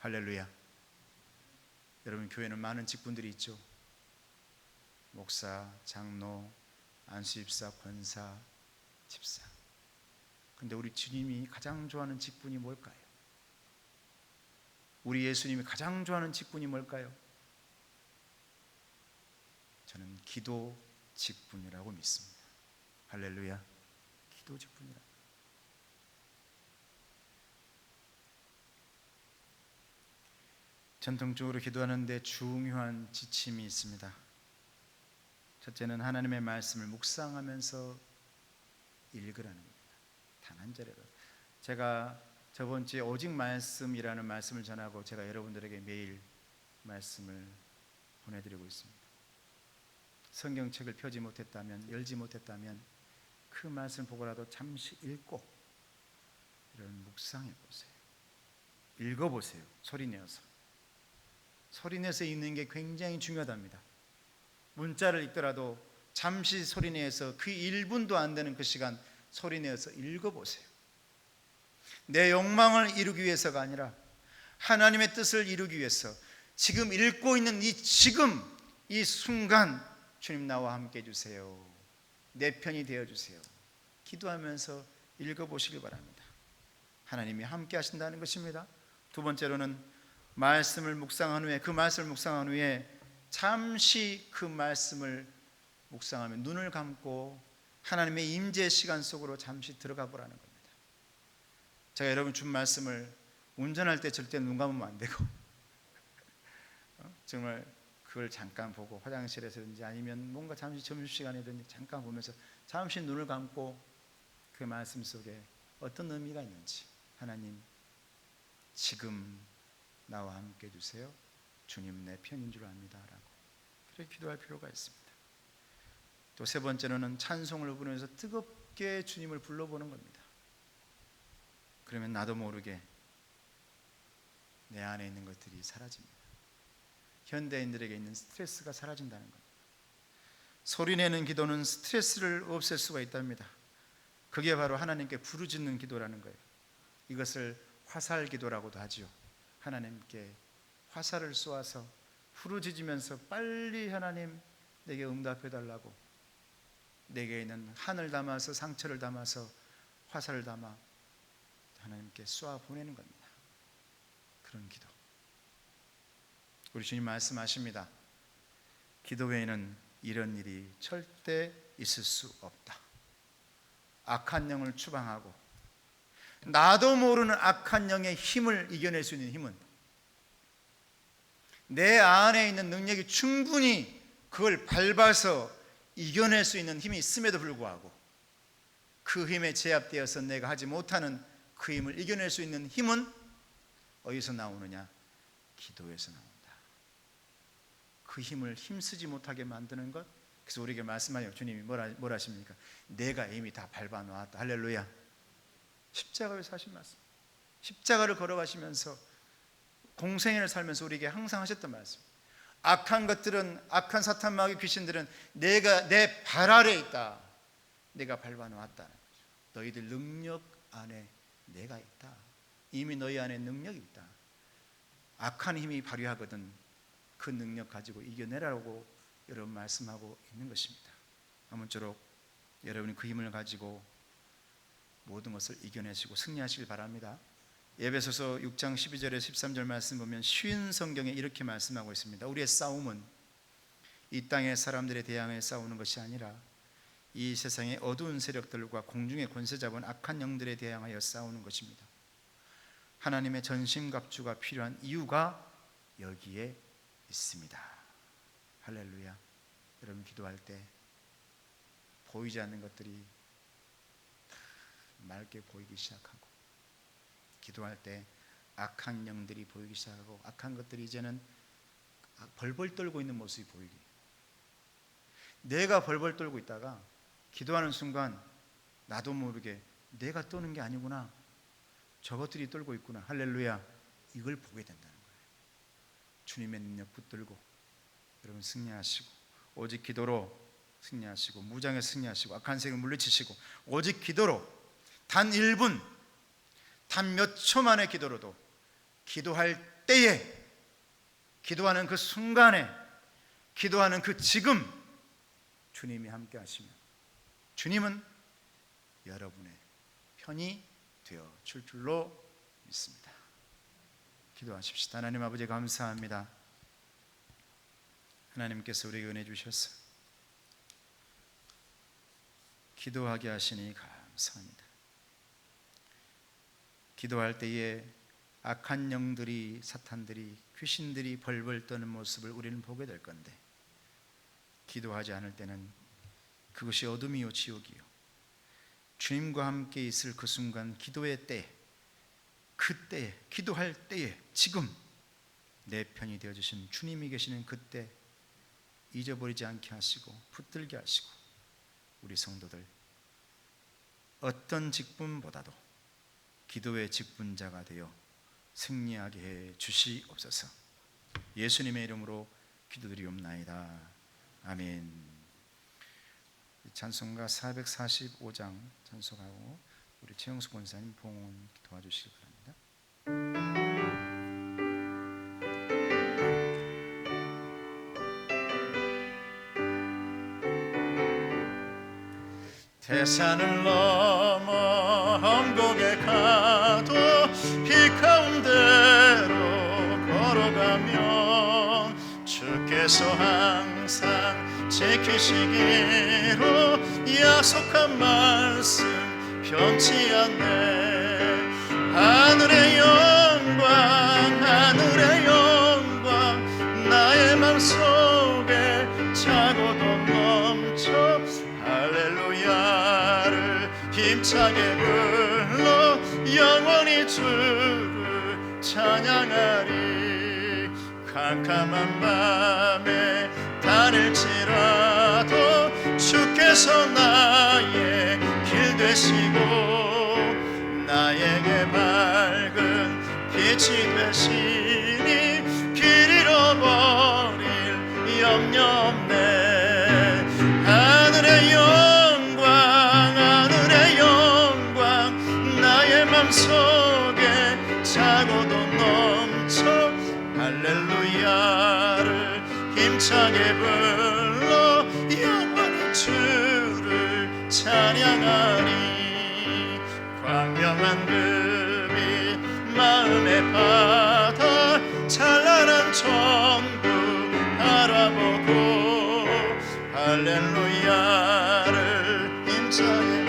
할렐루야. 여러분, 교회는 많은 직분들이 있죠. 목사, 장로, 안수집사, 권사, 집사. 근데 우리 주님이 가장 좋아하는 직분이 뭘까요? 우리 예수님이 가장 좋아하는 직분이 뭘까요? 저는 기도 직분이라고 믿습니다. 할렐루야. 기도 직분이라. 전통적으로 기도하는데 중요한 지침이 있습니다. 첫째는 하나님의 말씀을 묵상하면서 읽으라는 겁니다. 단 한 절에도. 제가 저번 주에 오직 말씀이라는 말씀을 전하고 제가 여러분들에게 매일 말씀을 보내드리고 있습니다. 성경책을 펴지 못했다면, 열지 못했다면 그 말씀을 보고라도 잠시 읽고 이런 묵상해 보세요. 읽어보세요. 소리내어서. 소리내서 읽는 게 굉장히 중요하답니다. 문자를 읽더라도 잠시 소리내어서 그 1분도 안 되는 그 시간 소리내어서 읽어보세요. 내 욕망을 이루기 위해서가 아니라 하나님의 뜻을 이루기 위해서 지금 읽고 있는 이 순간 주님 나와 함께 해주세요. 내 편이 되어주세요. 기도하면서 읽어보시길 바랍니다. 하나님이 함께 하신다는 것입니다. 두 번째로는 말씀을 묵상한 후에, 그 말씀을 묵상한 후에 잠시 그 말씀을 묵상하며 눈을 감고 하나님의 임재 시간 속으로 잠시 들어가 보라는 겁니다. 제가 여러분 준 말씀을 운전할 때 절대 눈 감으면 안 되고 정말 그걸 잠깐 보고 화장실에서든지 아니면 뭔가 잠시 점심시간이든지 잠깐 보면서 잠시 눈을 감고 그 말씀 속에 어떤 의미가 있는지, 하나님 지금 나와 함께 해주세요. 주님 내 편인 줄 압니다 라고 그렇게 기도할 필요가 있습니다. 또 세 번째로는 찬송을 부르면서 뜨겁게 주님을 불러보는 겁니다. 그러면 나도 모르게 내 안에 있는 것들이 사라집니다. 현대인들에게 있는 스트레스가 사라진다는 겁니다. 소리내는 기도는 스트레스를 없앨 수가 있답니다. 그게 바로 하나님께 부르짖는 기도라는 거예요. 이것을 화살 기도라고도 하지요. 하나님께 화살을 쏘아서 부르짖으면서 빨리 하나님 내게 응답해 달라고, 내게 있는 한을 담아서 상처를 담아서 화살을 담아 하나님께 쏘아 보내는 겁니다. 그런 기도. 우리 주님 말씀하십니다. 기도 외에는 이런 일이 절대 있을 수 없다. 악한 영을 추방하고 나도 모르는 악한 영의 힘을 이겨낼 수 있는 힘은 내 안에 있는 능력이 충분히 그걸 밟아서 이겨낼 수 있는 힘이 있음에도 불구하고 그 힘에 제압되어서 내가 하지 못하는 그 힘을 이겨낼 수 있는 힘은 어디서 나오느냐? 기도에서 나온다. 그 힘을 힘쓰지 못하게 만드는 것. 그래서 우리에게 말씀하세요. 주님이 뭐라 하십니까? 내가 이미 다 밟아놓았다. 할렐루야. 십자가에서 하신 말씀. 십자가를 걸어가시면서 공생애를 살면서 우리에게 항상 하셨던 말씀. 악한 것들은, 악한 사탄 마귀 귀신들은 내가 내 발 아래에 있다. 내가 밟아놓았다는 거죠. 너희들 능력 안에 내가 있다. 이미 너희 안에 능력이 있다. 악한 힘이 발휘하거든 그 능력 가지고 이겨내라고 여러분 말씀하고 있는 것입니다. 아무쪼록 여러분이 그 힘을 가지고 모든 것을 이겨내시고 승리하시길 바랍니다. 에베소서 6장 12절에 13절 말씀 보면 쉬운 성경에 이렇게 말씀하고 있습니다. 우리의 싸움은 이 땅의 사람들에 대항해 싸우는 것이 아니라 이 세상의 어두운 세력들과 공중의 권세 잡은 악한 영들에 대항하여 싸우는 것입니다. 하나님의 전심갑주가 필요한 이유가 여기에 있습니다. 할렐루야. 여러분 기도할 때 보이지 않는 것들이 맑게 보이기 시작하고, 기도할 때 악한 영들이 보이기 시작하고, 악한 것들이 이제는 벌벌 떨고 있는 모습이 보이기. 내가 벌벌 떨고 있다가 기도하는 순간 나도 모르게 내가 떠는 게 아니구나, 저것들이 떨고 있구나, 할렐루야, 이걸 보게 된다는 거예요. 주님의 능력 붙들고 여러분 승리하시고, 오직 기도로 승리하시고, 무장에 승리하시고, 악한 세력을 물리치시고, 오직 기도로 단 1분, 단 몇 초 만의 기도로도, 기도할 때에, 기도하는 그 순간에, 기도하는 그 지금 주님이 함께 하시면 주님은 여러분의 편이 되어 줄 줄로 믿습니다. 기도하십시다. 하나님 아버지 감사합니다. 하나님께서 우리에게 은혜 주셔서 기도하게 하시니 감사합니다. 기도할 때에 악한 영들이, 사탄들이, 귀신들이 벌벌 떠는 모습을 우리는 보게 될 건데, 기도하지 않을 때는 그것이 어둠이요 지옥이요 주님과 함께 있을 그 순간, 기도의 때, 그때, 기도할 때에 지금 내 편이 되어주신 주님이 계시는 그때 잊어버리지 않게 하시고 붙들게 하시고, 우리 성도들 어떤 직분보다도 기도의 직분자가 되어 승리하게 해 주시옵소서. 예수님의 이름으로 기도드리옵나이다. 아멘. 찬송가 445장 찬송하고 우리 최영수 권사님 봉헌 도와주시기 바랍니다. 대산을 넘어 험곡에 가도 비 가운데로 걸어가면 주께서 항상 지키시기로 약속한 말씀 변치 않네. 하늘의 영광, 하늘의 영광, 나의 맘속에 차고도 넘쳐 할렐루야를 힘차게 불러 영원히 주를 찬양하리. 캄캄한 밤에 다닐지라도 주께서 나의 길 되시고 나에게 밝은 빛이 되시니 길 잃어버릴 염려 없네. 하늘의 영광, 하늘의 영광, 나의 맘속에 차고도 넘쳐 할렐루야를 힘차게 불러 영원히 주를 찬양하리. 광명한 그 빛 마음의 바다 찬란한 천국 바라보고 할렐루야를 힘차게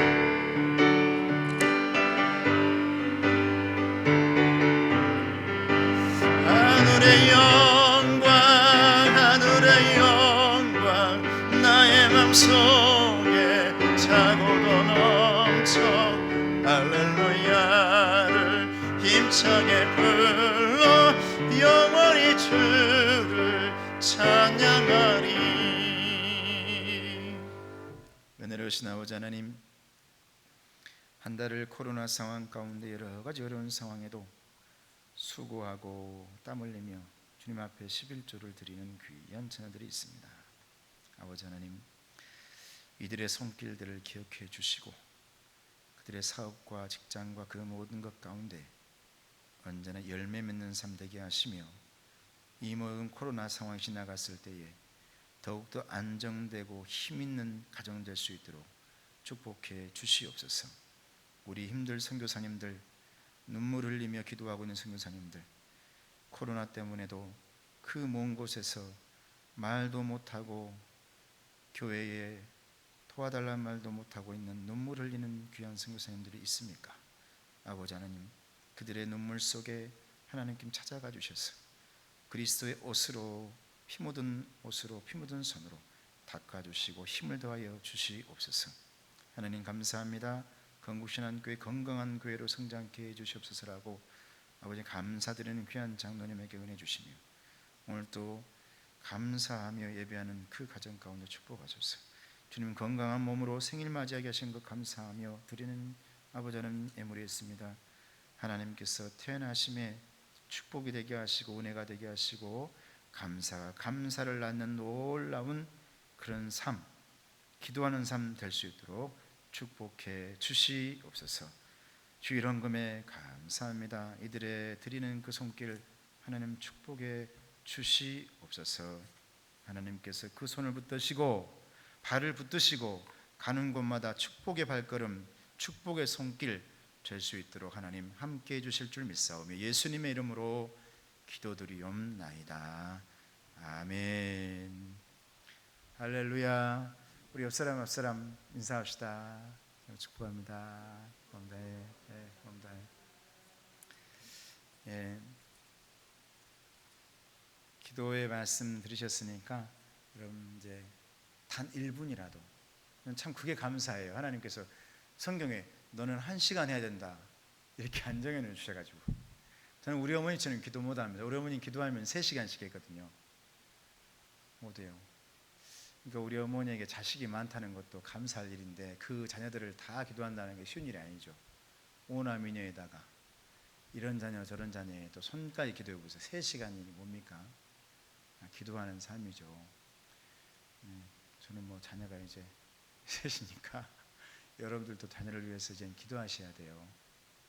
하늘의 영광, 하늘의 영광, 나의 맘속에 차고도 넘쳐 할렐루야를 힘차게 불러 영원히 주를 찬양하리. 은혜로우신 아버지 하나님, 한 달을 코로나 상황 가운데 여러 가지 어려운 상황에도 수고하고 땀 흘리며 주님 앞에 11조를 드리는 귀한 자녀들이 있습니다. 아버지 하나님, 이들의 손길들을 기억해 주시고 그들의 사업과 직장과 그 모든 것 가운데 언제나 열매 맺는 삶 되게 하시며 이 모든 코로나 상황이 지나갔을 때에 더욱더 안정되고 힘있는 가정 될 수 있도록 축복해 주시옵소서. 우리 힘들 선교사님들, 눈물 흘리며 기도하고 있는 선교사님들, 코로나 때문에도 그 먼 곳에서 말도 못하고 교회에 도와달라는 말도 못하고 있는 눈물 흘리는 귀한 선교사님들이 있습니까? 아버지 하나님, 그들의 눈물 속에 하나님께 찾아가 주셔서 그리스도의 옷으로, 피 묻은 옷으로, 피 묻은 손으로 닦아주시고 힘을 더하여 주시옵소서. 하나님 감사합니다. 건국신한 교회 건강한 교회로 성장케 해주시옵소서라고 아버지 감사드리는 귀한 장로님에게 은혜 주시며 오늘 또 감사하며 예배하는 그 가정 가운데 축복하소서. 주님 건강한 몸으로 생일 맞이하게 하신 것 감사하며 드리는 아버지 하나님 애물이었습니다. 하나님께서 태어나심에 축복이 되게 하시고 은혜가 되게 하시고 감사가 감사를 낳는 놀라운 그런 삶, 기도하는 삶 될 수 있도록 축복해 주시옵소서. 주 이런 금에 감사합니다. 이들의 드리는 그 손길 하나님 축복해 주시옵소서. 하나님께서 그 손을 붙드시고 발을 붙드시고 가는 곳마다 축복의 발걸음, 축복의 손길 될 수 있도록 하나님 함께해 주실 줄 믿사오며 예수님의 이름으로 기도드리옵나이다. 아멘. 할렐루야. 우리 옆사람 앞사람 인사합시다. 축복합니다. 고맙다. 고맙다. 기도의 말씀 들으셨으니까 여러분 이제 단 1분이라도 참 그게 감사해요. 하나님께서 성경에 너는 1시간 해야 된다 이렇게 안 정해놓은 주셔가지고 저는 우리 어머니처럼 기도 못합니다. 우리 어머니 기도하면 3시간씩 했거든요. 못해요. 그러니까 우리 어머니에게 자식이 많다는 것도 감사할 일인데 그 자녀들을 다 기도한다는 게 쉬운 일이 아니죠. 오나미녀에다가 이런 자녀 저런 자녀에 또 손까지 기도해보세요. 3시간이 뭡니까? 기도하는 삶이죠. 저는 뭐 자녀가 이제 셋이니까 여러분들도 자녀를 위해서 이제 기도하셔야 돼요.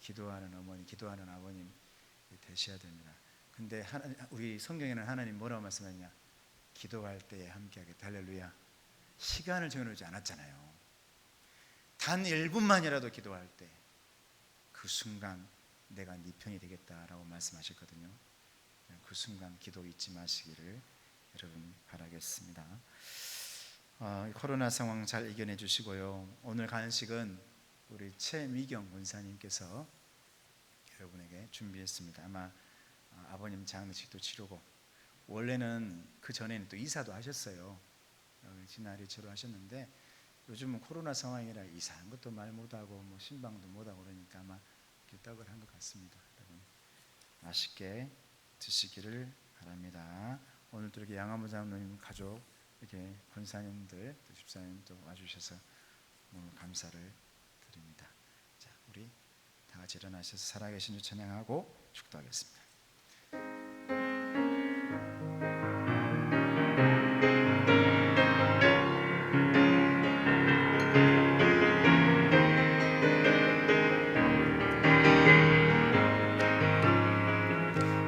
기도하는 어머니, 기도하는 아버님 되셔야 됩니다. 근데 우리 성경에는 하나님 뭐라고 말씀하냐? 기도할 때에 함께하겠다. 할렐루야. 시간을 정해놓지 않았잖아요. 단 1분만이라도 기도할 때 그 순간 내가 네 편이 되겠다라고 말씀하셨거든요. 그 순간 기도 잊지 마시기를 여러분 바라겠습니다. 코로나 상황 잘 이겨내 주시고요. 오늘 간식은 우리 최미경 원사님께서 여러분에게 준비했습니다. 아마 아버님 장례식도 치르고 원래는 그 전에는 또 이사도 하셨어요. 지난해 치료하셨는데 요즘은 코로나 상황이라 이사한 것도 말 못하고 뭐 신방도 못하고 그러니까 아마 길떡을 한 것 같습니다. 여러분 맛있게 드시기를 바랍니다. 오늘도 이렇게 양화모 장로님 가족 이렇게 권사님들 또 집사님도 와주셔서 너무 감사를 드립니다. 자, 우리 다 같이 일어나셔서 살아계신 주 찬양하고 축도하겠습니다.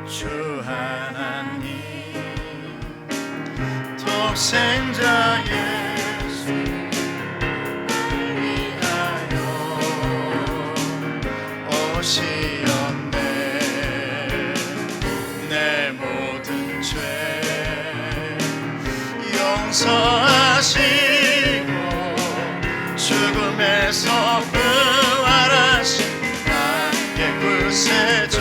주 하나님 독생자 예수 위하여 오시었네. 내 모든 죄 용서하시고 죽음에서 부활하신 나의 구세주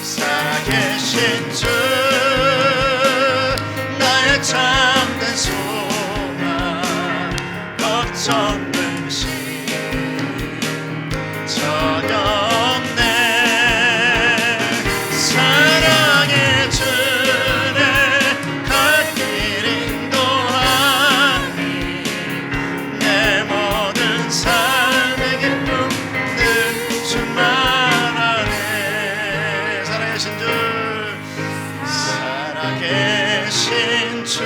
살아계신 주 나의 참된 소망 걱정 근심 전혀 없네. 사랑의 주내 갈 길 인도하니 내 모든 삶의 기쁨 늘 주만 안에. 살아계신 주 살아계신 주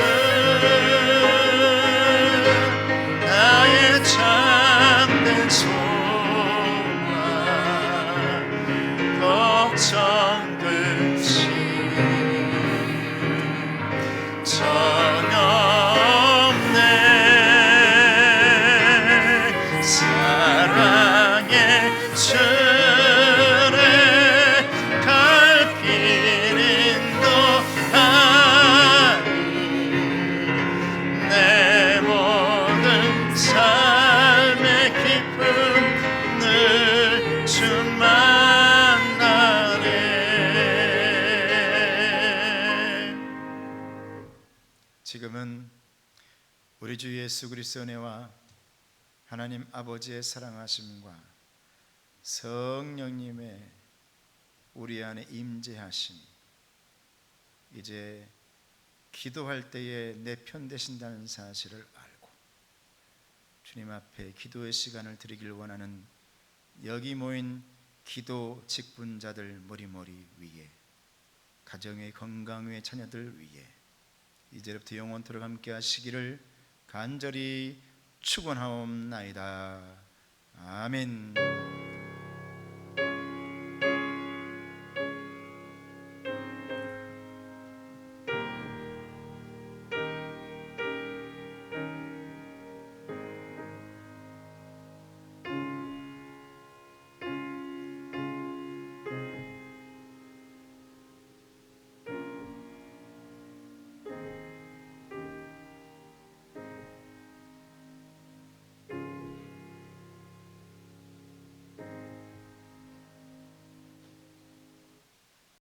나의 참된 소망 걱정 근심 전혀 없네. 사랑의 주를 갈 길 인도하니 내 모든 삶의 기쁨 늘 주만 아네. 지금은 우리 주 예수 그리스도의 은혜와 하나님 아버지의 사랑하심과 성령님의 우리 안에 임재하심, 이제 기도할 때에 내 편 되신다는 사실을 알고 주님 앞에 기도의 시간을 드리길 원하는 여기 모인 기도 직분자들 머리머리 위에, 가정의 건강 위에, 자녀들 위에 이제부터 영원토록 함께 하시기를 간절히 축원하옵나이다. 아멘.